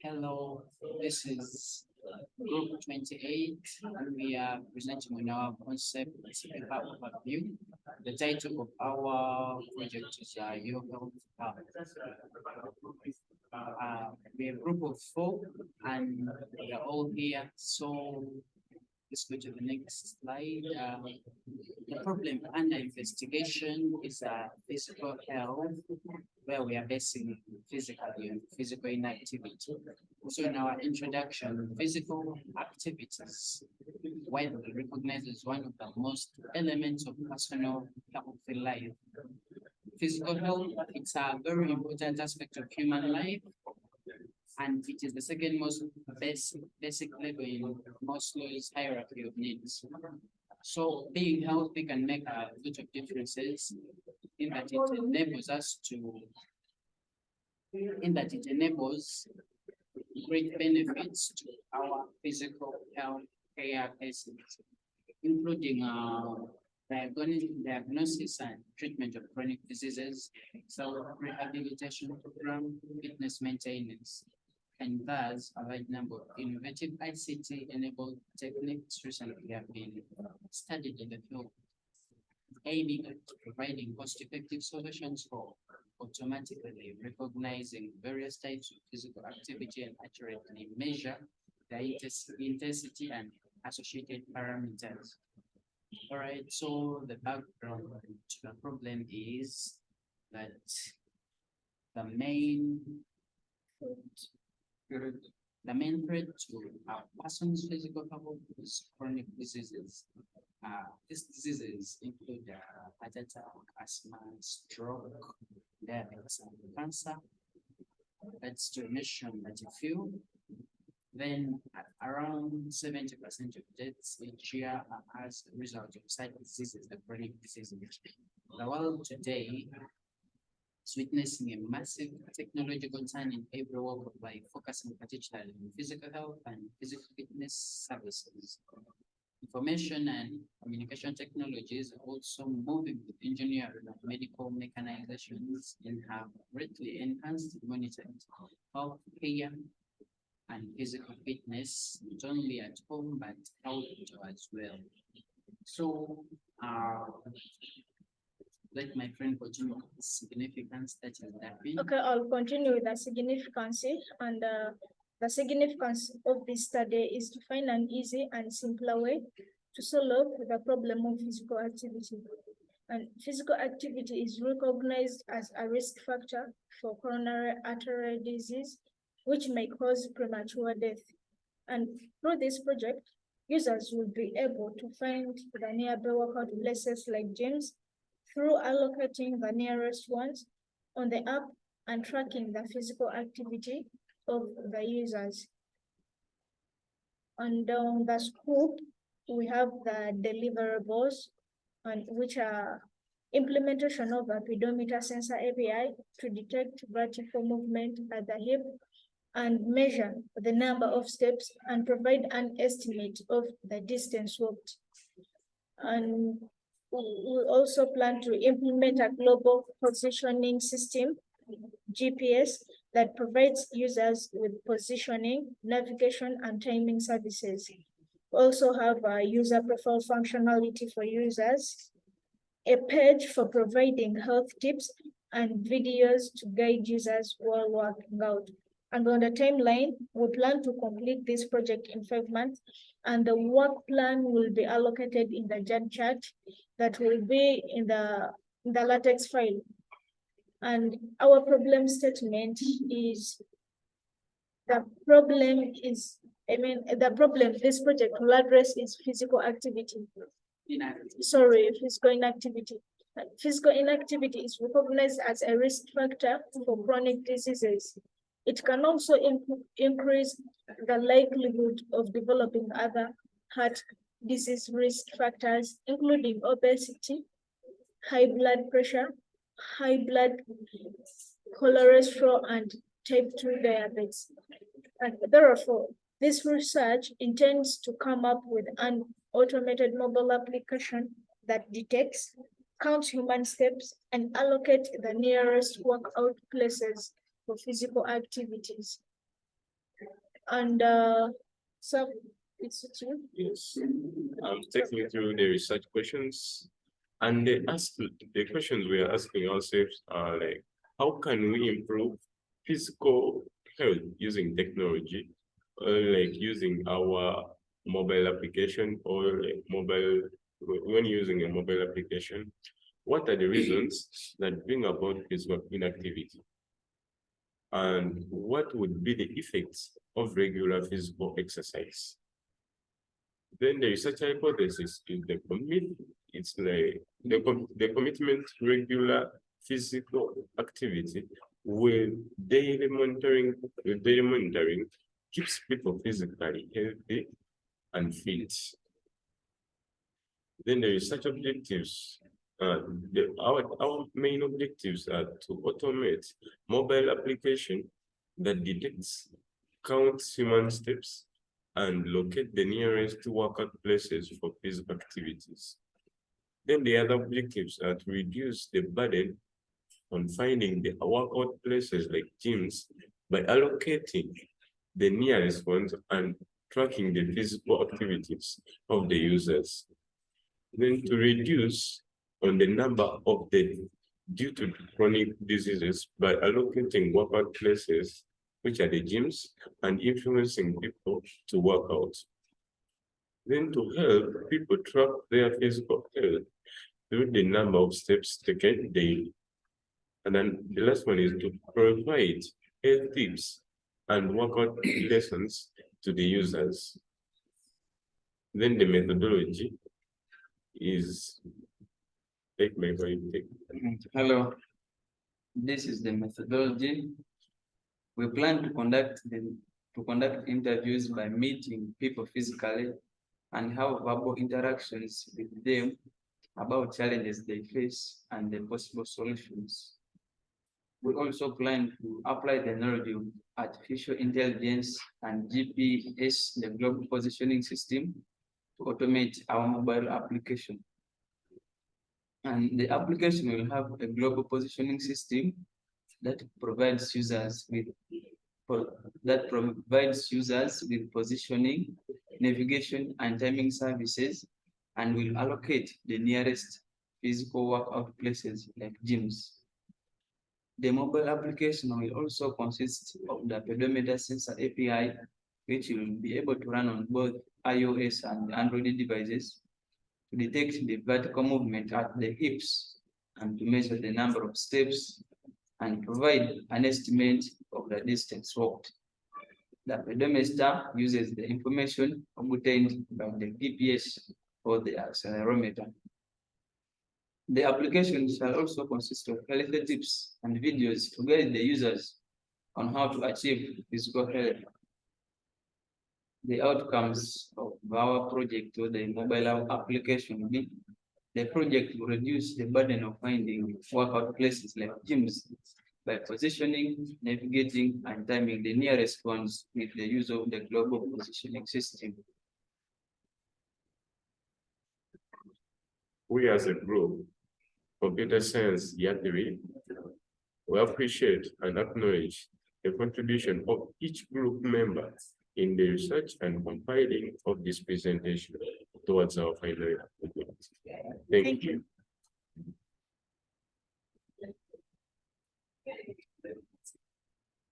Hello, this is Group 28, and we are presenting on our concept overview. The title of our project is Your Health Hub. We're a group of four, and we are all here. So let's go to the next slide. The problem under investigation is physical health, where we are basing physical inactivity. So in our introduction, physical activities, widely recognized as one of the most elements of personal healthy life. Physical health, it's a very important aspect of human life, and it is the second most basic level in Maslow's hierarchy of needs. So being healthy can make a lot of differences in that it enables us to, in that it enables great benefits to our physical health care patients, including diagnosis and treatment of chronic diseases, self-rehabilitation program, fitness maintenance, and thus a wide number of innovative ICT-enabled techniques recently have been studied in the field, aiming at providing cost-effective solutions for automatically recognizing various types of physical activity and accurately measure the intensity and associated parameters. All right, so the background to the problem is that the main threat to a person's physical health is chronic diseases. These diseases include heart attack, asthma, stroke, diabetes, and cancer. That's to mention that a few. Then around 70% of deaths each year are as a result of such diseases, the chronic diseases. The world today is witnessing a massive technological turn in every walk of life, focusing particularly on physical health and physical fitness services. Information and communication technologies are also moving with engineering and medical mechanizations and have greatly enhanced monitoring health care and physical fitness, not only at home but outdoor as well. So, let my friend continue with the significance that is happening. Okay, I'll continue with the significance, and the significance of this study is to find an easy and simpler way to solve the problem of physical activity. And physical activity is recognized as a risk factor for coronary artery disease, which may cause premature death. And through this project, users will be able to find the nearby workout places like gyms through allocating the nearest ones on the app and tracking the physical activity of the users. And on the scope, we have the deliverables, and which are implementation of a pedometer sensor API to detect vertical movement at the hip and measure the number of steps and provide an estimate of the distance walked. And we also plan to implement a global positioning system, GPS, that provides users with positioning, navigation, and timing services. We also have a user profile functionality for users, a page for providing health tips, and videos to guide users while working out. And on the timeline, we plan to complete this project in 5 months, and the work plan will be allocated in the Gantt chart that will be in the LaTeX file. And our problem statement is the problem this project will address is physical activity. Physical inactivity. Physical inactivity is recognized as a risk factor for chronic diseases. It can also increase the likelihood of developing other heart disease risk factors, including obesity, high blood pressure, high blood cholesterol, and type 2 diabetes. And therefore, this research intends to come up with an automated mobile application that detects, count human steps, and allocate the nearest workout places for physical activities. And so it's you. Yes, I'm taking you through the research questions, and the questions we are asking ourselves are like, how can we improve physical health using technology, like using our mobile application or like when using a mobile application? What are the reasons that bring about physical inactivity? And what would be the effects of regular physical exercise? Then the research hypothesis is the commitment to regular physical activity with daily monitoring keeps people physically healthy and fit. Then the research objectives, our main objectives are to automate mobile application that detects, counts human steps, and locate the nearest workout places for physical activities. Then the other objectives are to reduce the burden on finding the workout places like gyms by allocating the nearest ones and tracking the physical activities of the users. Then to reduce on the number of deaths due to chronic diseases by allocating workout places, which are the gyms, and influencing people to work out. Then to help people track their physical health through the number of steps taken daily. And then the last one is to provide health tips and workout lessons to the users. Then the methodology is Hello, this is the methodology. We plan to conduct interviews by meeting people physically and have verbal interactions with them about challenges they face and the possible solutions. We also plan to apply the knowledge of artificial intelligence and GPS, the global positioning system, to automate our mobile application. And the application will have a global positioning system that provides users with positioning, navigation, and timing services, and will allocate the nearest physical workout places like gyms. The mobile application will also consist of the pedometer sensor API, which will be able to run on both iOS and Android devices to detect the vertical movement at the hips and to measure the number of steps and provide an estimate of the distance walked. The pedometer uses the information obtained by the GPS or the accelerometer. The application shall also consist of health tips and videos to guide the users on how to achieve physical health. The outcomes of our project or the mobile application will be the project will reduce the burden of finding workout places like gyms by positioning, navigating, and timing the nearest ones with the use of the global positioning system. We as a group, Computer Science Year 3, we appreciate and acknowledge the contribution of each group member in the research and compiling of this presentation towards our final report. Thank you.